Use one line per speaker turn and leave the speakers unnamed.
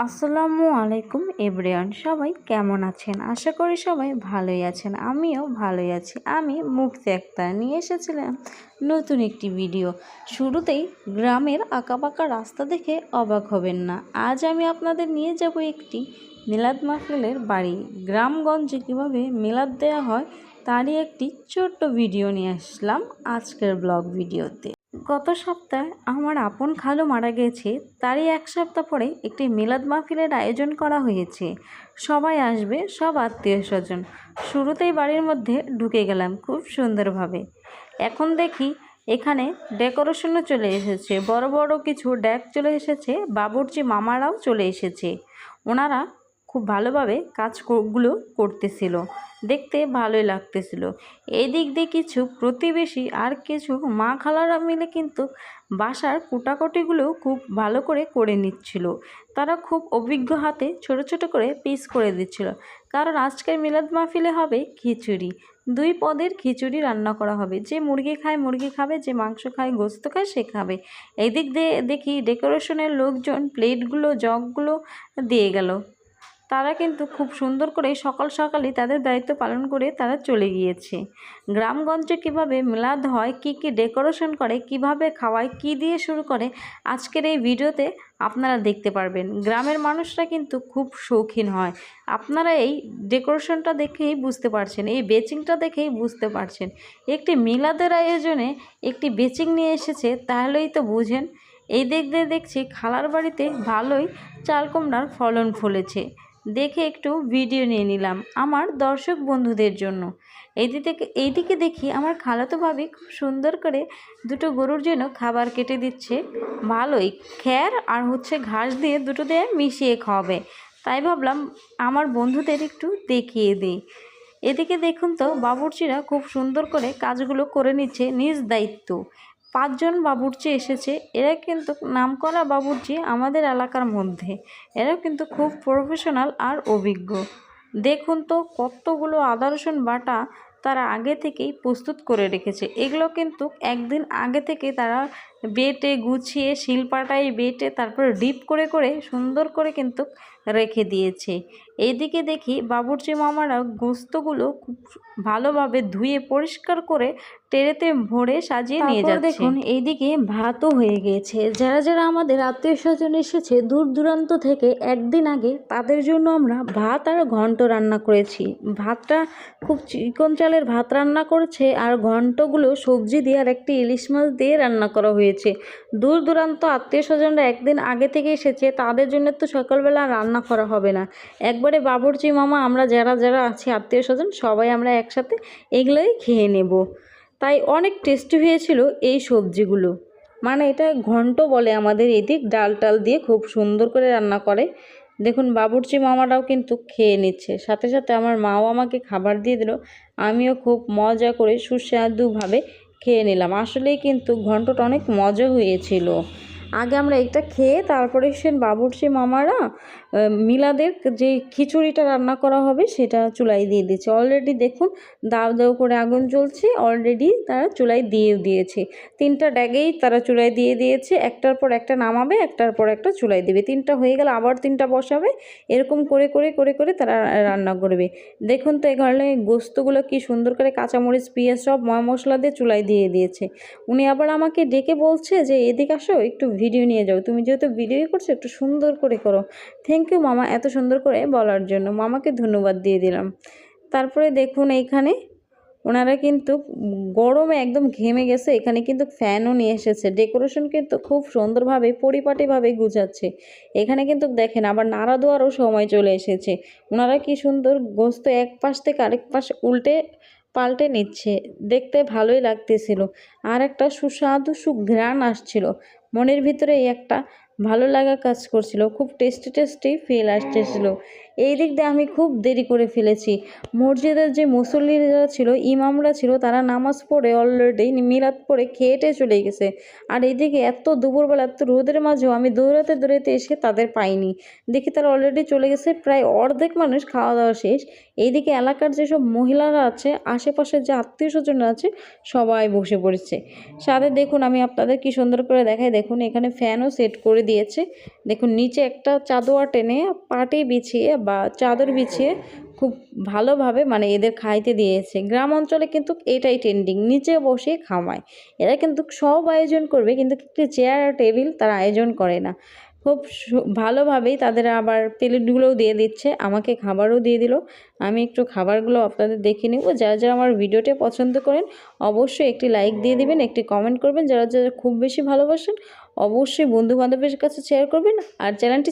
আসসালামু আলাইকুম এভরিওয়ান, সবাই কেমন আছেন? আশা করি সবাই ভালোই আছেন। আমিও ভালোই আছি। আমি মুক্তি আক্তার নিয়ে এসেছিলাম নতুন একটি ভিডিও। শুরুতেই গ্রামের আঁকাবাঁকা রাস্তা দেখে অবাক হবেন না। আজ আমি আপনাদের নিয়ে যাব একটি মিলাদ মাহফিলের বাড়ি। গ্রামগঞ্জে কীভাবে মিলাদ দেওয়া হয় তারই একটি ছোট্ট ভিডিও নিয়ে আসলাম আজকের ব্লগ ভিডিওতে। গত সপ্তাহে আমার আপন খালু মারা গেছে, তারই এক সপ্তাহ পরে একটি মিলাদ মাহফিলের আয়োজন করা হয়েছে। সবাই আসবে, সব আত্মীয় স্বজন। শুরুতেই বাড়ির মধ্যে ঢুকে গেলাম খুব সুন্দরভাবে। এখন দেখি এখানে ডেকোরেশনও চলে এসেছে, বড় বড় কিছু ডেক চলে এসেছে, বাবুর্চি মামারাও চলে এসেছে। ওনারা খুব ভালোভাবে কাজগুলো করতেছিল, দেখতে ভালোই লাগতেছিল। এই দিক দিয়ে কিছু প্রতিবেশী আর কিছু মা খালারা মিলে কিন্তু বাসার কুটাকুটিগুলো খুব ভালো করে নিচ্ছিল। তারা খুব অভিজ্ঞ হাতে ছোট ছোট করে পিস করে দিচ্ছিল, কারণ আজকের মিলাদ মাহফিলে হবে খিচুড়ি। 2 পদের খিচুড়ি রান্না করা হবে। যে মুরগি খায় মুরগি খাবে, যে মাংস খায় গোস্ত খায় সে খাবে। এই দিক দিয়ে দেখি ডেকোরেশনের লোকজন প্লেটগুলো জগগুলো দিয়ে গেল। তারা কিন্তু খুব সুন্দর করে সকাল সকালই তাদের দায়িত্ব পালন করে তারা চলে গিয়েছে। গ্রামগঞ্জে কিভাবে মিলাদ হয়, কি কি ডেকোরেশন করে, কিভাবে খাওয়ায়, কি দিয়ে শুরু করে, আজকের এই ভিডিওতে আপনারা দেখতে পারবেন। গ্রামের মানুষরা কিন্তু খুব শৌখিন হয়। আপনারা এই ডেকোরেশনটা দেখেই বুঝতে পারছেন, এই বেচিংটা দেখেই বুঝতে পারছেন। একটি মিলাদের আয়োজনে একটি বেচিং নিয়ে এসেছে, তাহলেই তো বুঝেন। এই দিক দিয়ে দেখছি খালার বাড়িতে ভালোই চাল কুমড়ার ফলন ফলেছে। দেখে একটু ভিডিও নিয়ে নিলাম আমার দর্শক বন্ধুদের জন্য। এইদিকে দেখি আমার খালাতো ভাবি খুব সুন্দর করে দুটো গরুর জন্য খাবার কেটে দিচ্ছে। ভালোই খ্যার আর ঘাস দিয়ে দুটো দিয়ে মিশিয়ে খাওয়াবে, তাই ভাবলাম আমার বন্ধুদের একটু দেখিয়ে দিই। এদিকে দেখুন তো বাবুর্চিরা খুব সুন্দর করে কাজগুলো করে নিচ্ছে নিজ দায়িত্ব। 5 জন বাবুর্চি এসেছে। এরা কিন্তু নামকরা বাবুর্চি আমাদের এলাকার মধ্যে। এরা কিন্তু খুব প্রফেশনাল আর অভিজ্ঞ। দেখুন তো কতগুলো আদা রসুন বাটা তারা আগে থেকেই প্রস্তুত করে রেখেছে। এগুলো কিন্তু একদিন আগে থেকে তারা বেটে গুছিয়ে শিলপাটায় বেটে তারপর ডিপ করে সুন্দর করে কিন্তু রেখে দিয়েছে। এইদিকে দেখি বাবুর্চি মামারা গোস্তগুলো খুব ভালোভাবে ধুয়ে পরিষ্কার করে ট্রেতে ভরে সাজিয়ে নিয়ে যাচ্ছে। দেখুন এইদিকে ভাতও হয়ে গিয়েছে। যারা যারা আমাদের আত্মীয় স্বজন এসেছে দূর দূরান্ত থেকে একদিন আগে, তাদের জন্য আমরা ভাত আর ঘন্ট রান্না করেছি। ভাতটা খুব চিকন চালের ভাত রান্না করেছে, আর ঘন্টগুলো সবজি দিয়ে আর একটি ইলিশ মাছ দিয়ে রান্না করা হয়েছে। দূর দূরান্ত আত্মীয় স্বজনরা একদিন আগে থেকে এসেছে, তাদের জন্য তো সকালবেলা রান্না করা হবে না। একবারে বাবুর্চি মামা আমরা যারা যারা আছি আত্মীয় স্বজন সবাই আমরা একসাথে এগুলোই খেয়ে নেব। তাই অনেক টেস্টি হয়েছিল এই সবজিগুলো। মানে এটা ঘন্ট বলে আমাদের এদিক, ডাল টাল দিয়ে খুব সুন্দর করে রান্না করে। দেখুন বাবুর্চি মামারাও কিন্তু খেয়ে নিচ্ছে, সাথে সাথে আমার মাও আমাকে খাবার দিয়ে দিল। আমিও খুব মজা করে সুস্বাদুভাবে খেয়ে নিলাম। আসলেই কিন্তু ঘন্টটা অনেক মজা হয়েছিল। আগে আমরা এটা খেয়ে তারপরে বাবুর্চি মামারা মিলাদের যে খিচুড়িটা রান্না করা হবে সেটা চুলায় দিয়ে দিয়েছে। অলরেডি দেখুন দাউ দাউ করে আগুন জ্বলছে, অলরেডি তারা চুলায় দিয়েছে। 3টা ড্যাগেই তারা চুলায় দিয়ে দিয়েছে। একটার পর একটা নামাবে, একটার পর একটা চুলায় দেবে। 3টা হয়ে গেলে আবার 3টা বসাবে। এরকম করে তারা রান্না করবে। দেখুন তো এখানে গোস্তগুলো কি সুন্দর করে কাঁচামরিচ পেঁয়াজ সব মশলা দিয়ে চুলায় দিয়ে দিয়েছে। উনি আবার আমাকে ডেকে বলছে যে এদিকে আসো একটু ভিডিও নিয়ে যাও, তুমি যেহেতু ভিডিও করছো একটু সুন্দর করে করো। থ্যাংক ইউ মামা এত সুন্দর করে বলার জন্য, মামাকে ধন্যবাদ দিয়ে দিলাম। তারপরে দেখুন এইখানে ওনারা কিন্তু গরমে একদম ঘেমে গেছে। এখানে কিন্তু ফ্যানও নিয়ে এসেছে। ডেকোরেশন কিন্তু খুব সুন্দরভাবে পরিপাটিভাবে গুছাচ্ছে। এখানে কিন্তু দেখেন আবার নাড়া দেওয়ারও সময় চলে এসেছে। ওনারা কি সুন্দর গোস্ত এক পাশ থেকে আরেক পাশ উল্টে পাল্টে নিচ্ছে, দেখতে ভালোই লাগতেছিল। আর একটা সুস্বাদু সুঘ্রাণ আসছিল, মনের ভিতরে একটা ভালো লাগা কাজ করছিল, খুব টেস্টি ফিল আসতেছিল। এই দিক দিয়ে আমি খুব দেরি করে ফেলেছি। মসজিদের যে মুসল্লিরা যারা ছিল, ইমামরা ছিল, তারা নামাজ পড়ে অলরেডি মিলাদ পড়ে খেয়ে চলে গেছে। আর এইদিকে এত দুপুরবেলা এত রোদের মাঝেও আমি দৌড়াতে দৌড়াতে এসে তাদের পাইনি, দেখি তারা অলরেডি চলে গেছে। প্রায় অর্ধেক মানুষ খাওয়া দাওয়া শেষ। এইদিকে এলাকার যেসব মহিলারা আছে, আশেপাশে যে আত্মীয় স্বজনরা আছে, সবাই বসে পড়েছে। সাথে দেখুন আমি আপনাদের কি সুন্দর করে দেখাই, দেখুন এখানে ফ্যানও সেট করে দিয়েছে। দেখুন নিচে একটা চাদর টেনে পাটি বিছিয়ে বা চাদর বিছিয়ে খুব ভালোভাবে মানে এদের খাইতে দিয়েছে। গ্রাম অঞ্চলে কিন্তু এটাই ট্রেন্ডিং, নিচে বসে খাওয়ায়। এরা কিন্তু সব আয়োজন করবে, কিন্তু একটি চেয়ার আর টেবিল তারা আয়োজন করে না। খুব ভালোভাবেই তাদের আবার প্লেটগুলোও দিয়ে দিচ্ছে, আমাকে খাবারও দিয়ে দিল। আমি একটু খাবারগুলো আপনাদের দেখে নেব। যারা যারা আমার ভিডিওটি পছন্দ করেন অবশ্যই একটি লাইক দিয়ে দিবেন, একটি কমেন্ট করবেন। যারা যারা খুব বেশি ভালোবাসেন অবশ্যই বন্ধু বান্ধবের কাছে শেয়ার করবেন আর চ্যানেলটি